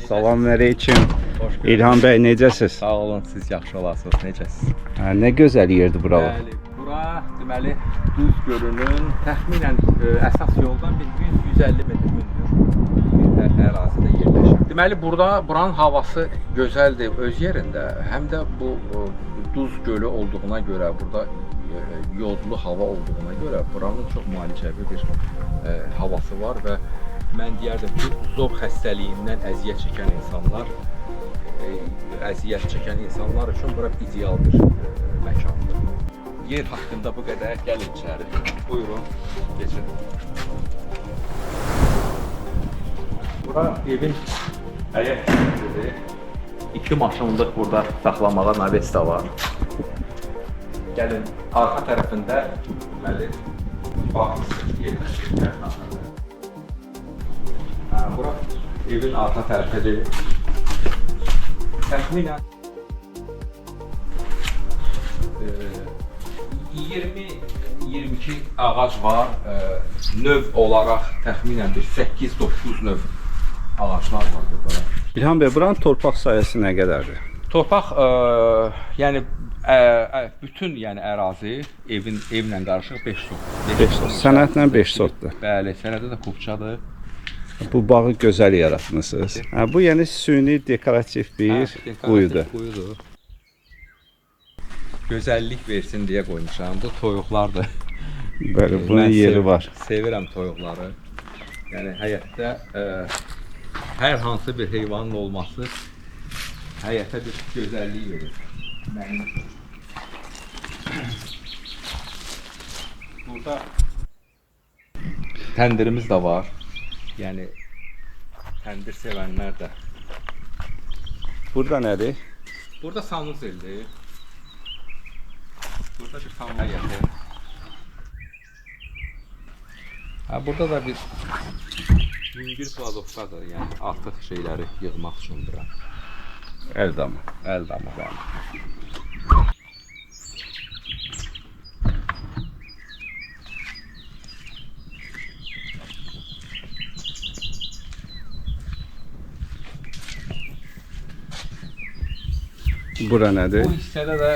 Salamünaleyküm. İlham bəy, necəsiz? Sağ olun, siz yaxşı olasınız. Necəsiz? Nə gözəl yerdir buralar. Bəli, bura deməli Duz gölünün təxminən əsas yoldan 100-150 metr hündür bir ərazidə yerləşir. Deməli buranın havası gözəldir öz yerində. Həm də bu Duz gölü olduğuna görə, burada yodlu hava olduğuna görə buranın çox müalicəvi bir havası var və mən deyərdim ki, zob xəstəliyindən əziyyət çəkən insanlar üçün bura ideal bir məkandır. Yer haqqında bu qədər. Gəlin içəri. Buyurun, geçin. Bura evin həyət hissəsidir. 2 maşınlıq burada saxlamağa navesta var. Gəlin, arxa tərəfində deməli bağ hissəsi yerləşir. Bura evin arxa tərəfidir. Təxminən 20-22 ağac var. Növ olaraq təxminən 8-9 növ ağaclar var burada. İlham bəy, buranın torpaq sahəsi nə qədərdir? Torpaq, yəni bütün ərazi evlə qarışıq 5 sot. 5 sot. Sənədlə 5 sotdur. Bəli, sənədə də kubçadır. Bu bağı gözəl yaratmısınız. Bu yəni süni dekorativ bir quyudur. Gözəllik versin deyə qoymuşam. Bu toyuqlardır. Bəli, bunun yeri var. Sevirəm toyuqları. Yəni həyətdə hər hansı bir heyvanın olması həyətə bir gözəllik verir. Mənim burada təndirimiz də var. Yəni təndir sevənlər də. Burada nədir? Burada sanuzeldir. Burada bir sanuzel həyəti. Burada da bir yüngül plazovkadır, yəni artıq şeyləri yığmaq üçün bura. Əl damı. Əl damı, bəli. Bura nədir? Bu hissədə də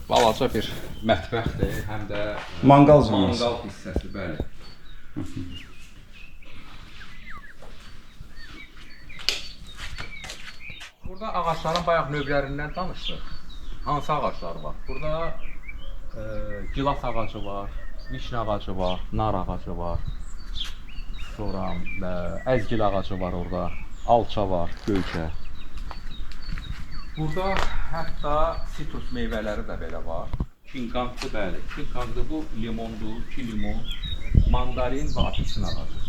balaca bir mətbəxdir, həm də Manqal zonası. Manqal hissəsi, bəli. Burada ağaçların bayaq növlərindən danışdıq. Hansı ağaclar var? Burada gilas ağacı var, vişne ağacı var, nar ağacı var. Sonra əzgil ağacı var orada, alça var, göyçə. Burada hətta sitrus meyvələri də belə var. Kinqantlı, bəli. Kinqantlı bu limondur, 2 limon, mandarin və apelsin ağacı.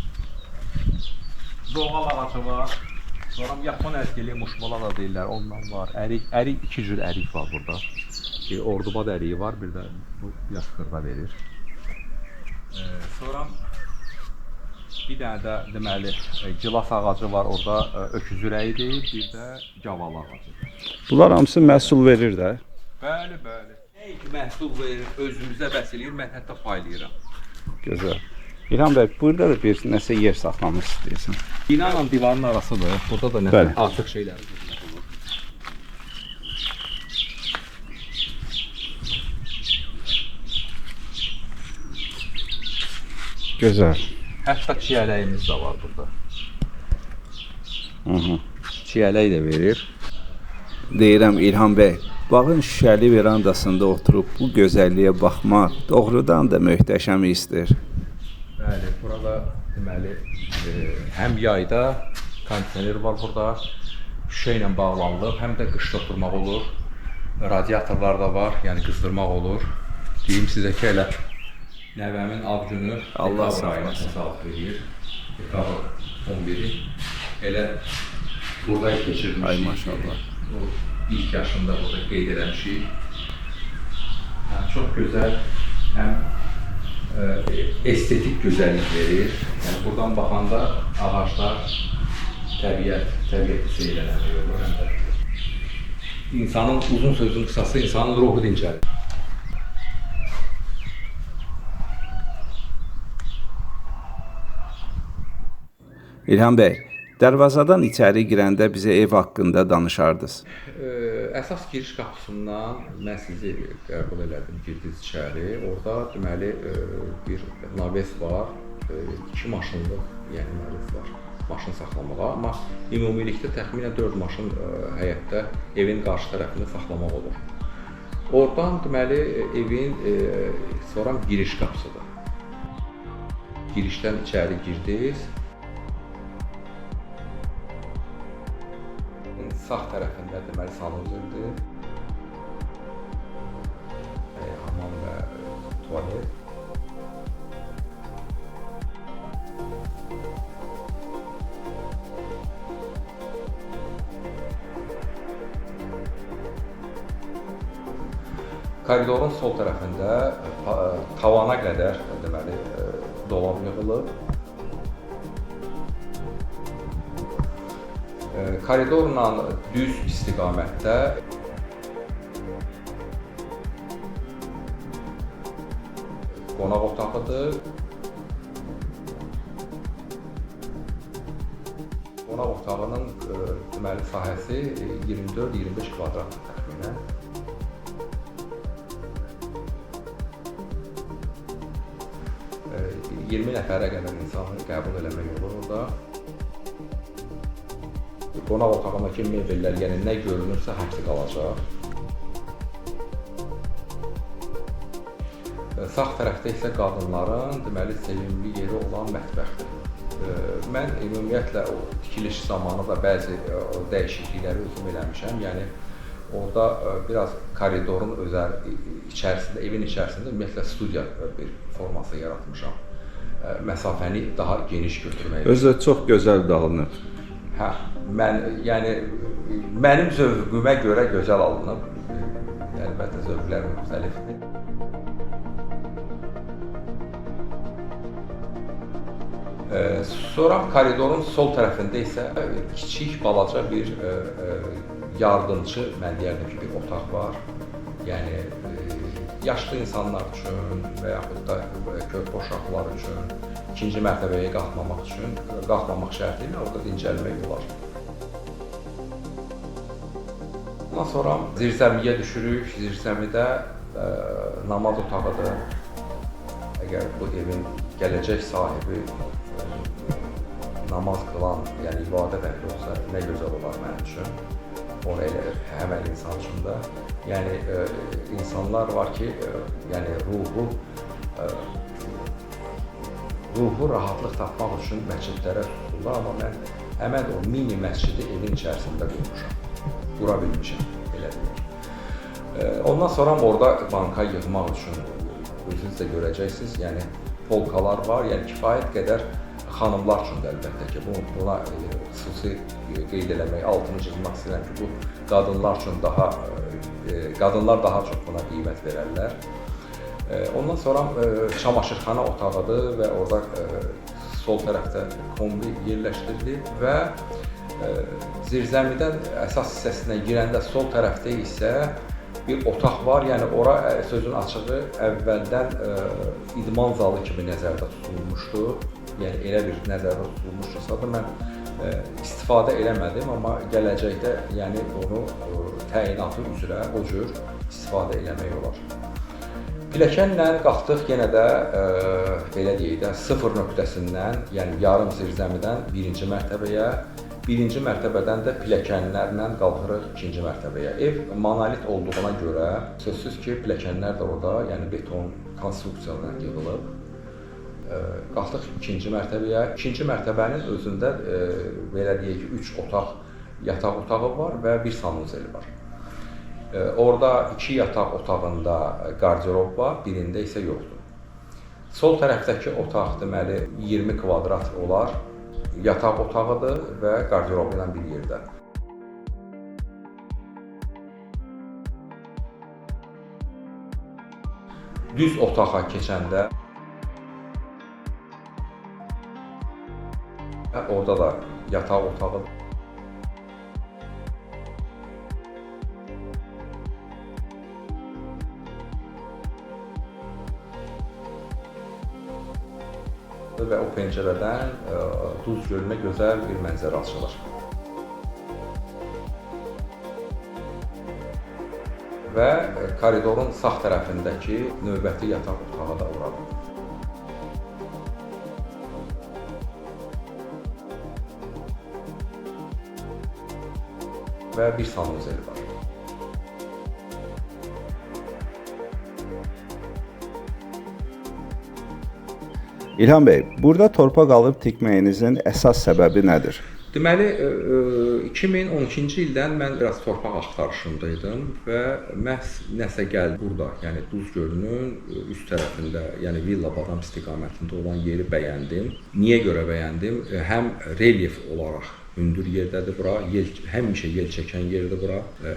Zoğal ağacı var. Sonra Yapon əzgili, muşmola da deyirlər, ondan var. Ərik 2 cür ərik var burada. Ordubad əriyi var, bir də bu yaş xırda verir. Sonra bir dənə də deməli gilas ağacı var, orada öküz ürəyidir, bir də gaval ağacı. Bunlar hamısı məhsul verir də. Bəli, bəli. Nə ki məhsul verir, özümüzə bəs eləyir, mən hətta paylayıram. Gözəl. İlham bəy, burada da bir nəsə yer saxlamaq istəyirsən. Binanla divarın arasıdır. Burada da nəsə artıq şeyləri olur. Gözəl. Hətta çiyələyimiz də var burada. Çiyələk də verir. Deyirəm İlham bəy, bağın şüşəli verandasında oturub bu gözəlliyə baxmaq doğrudan da möhtəşəm hissdir. Bəli, burada deməli həm yayda kondisioner var burada, şüşə ilə bağlanılıb, həm də qışda oturmaq olur. Radiatorlar da var, yəni qızdırmaq olur. Deyim sizə ki, elə nəvəmin ad günü Allah sağlıq edir. Dekabr 11-i. Elə burada keçirmişik. Ay maşallah. O ilk yaşında burada qeyd eləmişik. Çox gözəl, həm estetik gözəllik verir. Yəni buradan baxanda ağaclar, təbiəti seyr eləmək olur. Həm də insanın uzun sözün qısası, insanın ruhu dincəlir. İlham bəy, Dərvazadan içəri girəndə bizə ev haqqında danışardınız. Əsas giriş qapısından mən sizi qəbul elədim, girdiniz içəri. Orada deməli bir naves var, 2 maşınlıq, yəni naves var, maşın saxlamağa. Amma ümumilikdə təxminən 4 maşın həyətdə evin qarşı tərəfində saxlamaq olur. Oradan deməli evin sonra giriş qapısıdır. Girişdən içəri girdiniz. Sağ tərəfində deməli sanuzildir. Hamam və tualet. Koridorun sol tərəfində tavana qədər deməli dolab yığılıb. Koridorla düz istiqamətdə qonaq otağıdır. Qonaq otağının deməli sahəsi 24-25 kvadrat təxminən. E, 20 nəfərə qədər insanı qəbul eləmək olur orada. Qonaq otağındakı mebellər, yəni nə görünürsə hamısı qalacaq. Sağ tərəfdə isə qadınların deməli sevimli yeri olan mətbəxdir. Mən ümumiyyətlə o tikiliş zamanı da bəzi dəyişiklikləri özüm eləmişəm. Yəni orada biraz koridorun içərisində, evin içərisində ümumiyyətlə studiya bir forması yaratmışam. Məsafəni daha geniş götürməyə. Özü də çox gözəl dağılınıb. Hə, yəni mənim zövqümə görə gözəl alınıb. Əlbəttə zövqlər müxtəlifdir. Sonra koridorun sol tərəfində isə kiçik balaca bir yardımçı, mən deyərdim ki, bir otaq var. Yəni yaşlı insanlar üçün və yaxud da körpə uşaqlar üçün ikinci mərtəbəyə qalxmamaq şərti ilə orada dincəlmək olar. Ondan sonra zirzəmiyə düşürük. Zirzəmidə namaz otağıdır. Əgər bu evin gələcək sahibi namaz qılan, yəni ibadət əhli olsa nə gözəl olar mənim üçün. Onu elə həmən insan üçün də. Yəni insanlar var ki, yəni ruhu rahatlıq tapmaq üçün məscidlərə tuturlar, amma mən həmən o mini məscidi evin içərisində qurmuşam. Qura bilmişəm, belə deyək. Ondan sonra orada banka yığmaq üçün özünüz də görəcəksiniz, yəni polkalar var, yəni kifayət qədər xanımlar üçün də əlbəttə ki, buna xüsusi qeyd eləmək, altını çizmək istəyirəm ki, bu qadınlar üçün qadınlar daha çox buna qiymət verərlər. Ondan sonra çamaşırxana otağıdır və orada sol tərəfdə kombi yerləşdirilib və zirzəmidən əsas hissəsinə girəndə sol tərəfdə isə bir otaq var, yəni ora sözün açığı əvvəldən idman zalı kimi nəzərdə tutulmuşdu. Yəni elə bir nəzərdə tutulmuşdursa da mən istifadə eləmədim, amma gələcəkdə yəni onu təyinatı üzrə o cür istifadə eləmək olar. Pilləkənlə qalxdıq yenə də belə deyək də 0 nöqtəsindən, yəni yarım zirzəmidən 1-ci mərtəbəyə, 1-ci mərtəbədən də pilləkənlərlə qalxırıq 2-ci mərtəbəyə. Ev monolit olduğuna görə sözsüz ki, pilləkənlər də orada, yəni beton konstruksiyalarla yığılıb. Qalxdıq 2-ci mərtəbəyə. 2-ci mərtəbənin özündə belə deyək ki, 3 otaq, yataq otağı var və bir sanuzeli var. Orada 2 yataq otağında qarderob var, birində isə yoxdur. Sol tərəfdəki otaq deməli 20 kvadrat olar. Yataq otağıdır və qarderobu ilə bir yerdə. Düz otağa keçəndə orada da yataq otağıdır. açıldı və o pəncərədən Duz gölünə gözəl bir mənzərə açılır. Və koridorun sağ tərəfindəki növbəti yataq otağı da oradır. Və bir sanuzeli var. İlham bəy, burada torpaq alıb tikməyinizin əsas səbəbi nədir? Deməli, 2012-ci ildən mən biraz torpaq axtarışındaydım və məhz nəsə gəldi burada, yəni Duz gölünün üst tərəfində, yəni Villa Badam istiqamətində olan yeri bəyəndim. Niyə görə bəyəndim? Həm relyef olaraq hündür yerdədir bura, həmişə yel çəkən yerdir bura.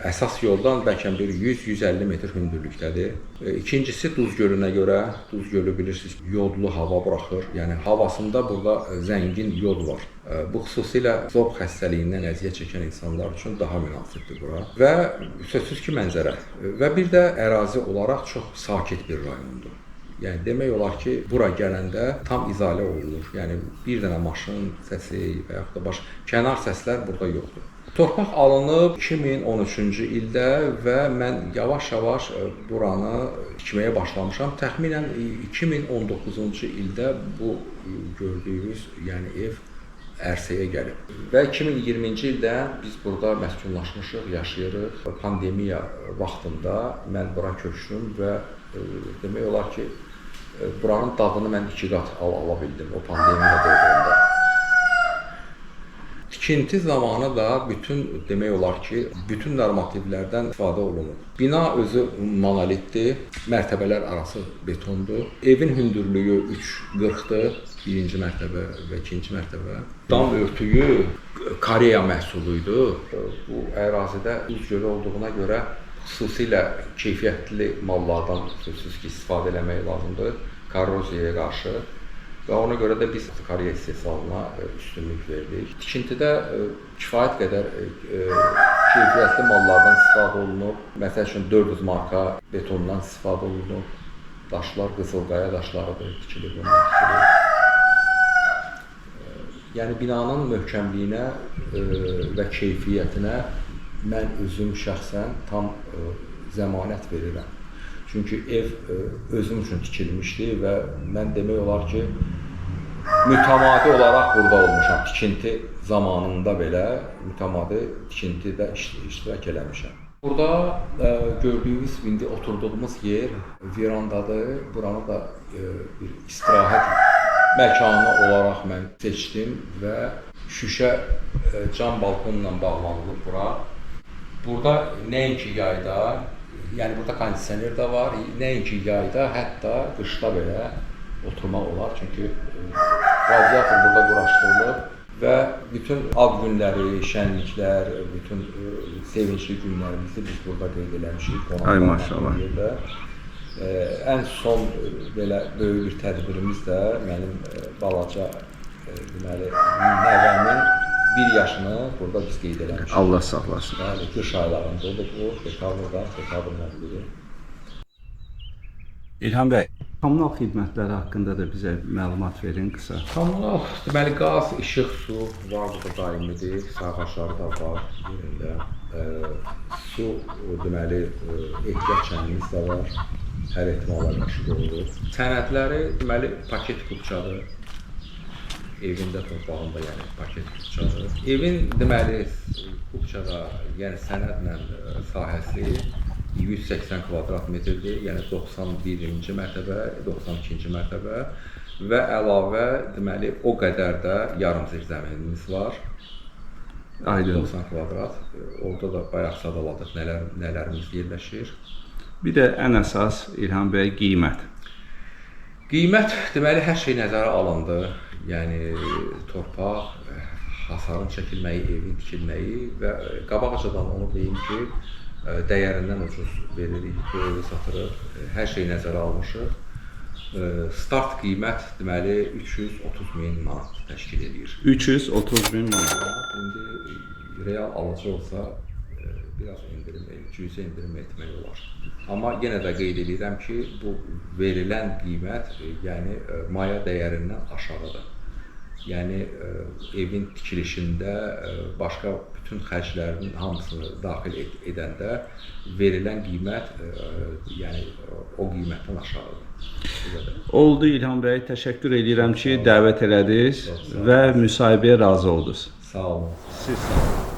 Əsas yoldan bəlkə bir 100-150 metr hündürlükdədir. İkincisi Duz gölünə görə, Duz gölü bilirsiniz, yodlu hava buraxır. Yəni havasında burada zəngin yod var. Bu xüsusilə zob xəstəliyindən əziyyət çəkən insanlar üçün daha münasibdir bura. Və sözsüz ki, mənzərə. Və bir də ərazi olaraq çox sakit bir rayondur. Yəni demək olar ki, bura gələndə tam izolə olunur. Yəni bir dənə maşın səsi və yaxud da başqa kənar səslər burada yoxdur. Torpaq alınıb 2013-cü ildə və mən yavaş-yavaş buranı tikməyə başlamışam. Təxminən 2019-cu ildə bu gördüyünüz, yəni ev ərsəyə gəlib. Və 2020-ci ildə biz burada məskunlaşmışıq, yaşayırıq. Pandemiya vaxtında mən bura köçdüm və demək olar ki, buranın dadını mən 2 qat ala bildim o pandemiya dövründə. Tikinti zamanı da demək olar ki, bütün normativlərdən istifadə olunur. Bina özü monolitdir, mərtəbələr arası betondur. Evin hündürlüyü 3.40-dır, birinci mərtəbə və ikinci mərtəbə. Dam örtüyü Koreya məhsuluydu. Bu ərazidə Duz gölü olduğuna görə xüsusilə keyfiyyətli mallardan sözsüz ki, istifadə eləmək lazımdır, korroziyaya qarşı və ona görə də biz Koreya istehsalına üstünlük verdik. Tikintidə kifayət qədər keyfiyyətli mallardan istifadə olunub. Məsəl üçün 400 marka betondan istifadə olunub. Daşlar qızılqaya daşlarıdır, tikili bundan tikili. Yəni binanın möhkəmliyinə və keyfiyyətinə mən özüm şəxsən tam zəmanət verirəm. Çünki ev özüm üçün tikilmişdi və mən demək olar ki, mütəmadi olaraq burada olmuşam. Tikinti zamanında belə mütəmadi tikintidə iştirak eləmişəm. Burada gördüyünüz, indi oturduğumuz yer verandadır. Buranı da bir istirahət məkanı olaraq mən seçdim və şüşə cam balkonla bağlanılıb bura. Burada nəinki yayda, yəni burada kondisioner də var, nəinki yayda, hətta qışda belə oturmaq olar. Çünki radiator burada quraşdırılır və bütün ad günləri, şənliklər, bütün sevincli günlərimizi biz burada qeyd eləmişik. Ay maşallah. Ən son belə böyük bir tədbirimiz də mənim balaca deməli nəvəmin 1 yaşını burada biz qeyd eləmişik. Allah saxlasın. Yəni qış aylarında oldu bu, dekabrın 1-i. İlham bəy, kommunal xidmətləri haqqında da bizə məlumat verin qısa. Kommunal, deməli qaz, işıq, su var burada daimidir, sərxaşları da var yerində. Su, deməli ehtiyat çənimiz də var, hər ehtimala qarşı qoyulur. Sənədləri, deməli paket kupçadır. Evində, torpağında, yəni paket kupçadır. Evin, deməli kupçada, yəni sənədlə sahəsi 180 kvadrat metrdir, yəni 91-ci mərtəbə, 92-ci mərtəbə və əlavə deməli o qədər də yarım zirzəminimiz var. Aydın. 90 kvadrat. Orada da bayaq sadaladıq nələrimiz yerləşir. Bir də ən əsas İlham bəy qiymət. Qiymət deməli hər şey nəzərə alındı. Yəni torpaq, hasarın çəkilməyi, evin tikilməyi və qabaqcadan onu deyim ki, dəyərindən ucuz veririk, bu evi satırıq, hər şey nəzərə almışıq. Start qiymət deməli 330 min manat təşkil edir. 330 min manat. İndi real alıcı olsa biraz endirim, cüzi endirim etmək olar. Amma yenə də qeyd edirəm ki, bu verilən qiymət yəni maya dəyərindən aşağıdır. Yəni evin tikilişində başqa bütün xərclərin hamısını daxil edəndə verilən qiymət yəni o qiymətdən aşağıdır. Oldu İlham bəy, təşəkkür edirəm ki, dəvət elədiniz və müsahibəyə razı oldunuz. Sağ olun. Siz sağ olun.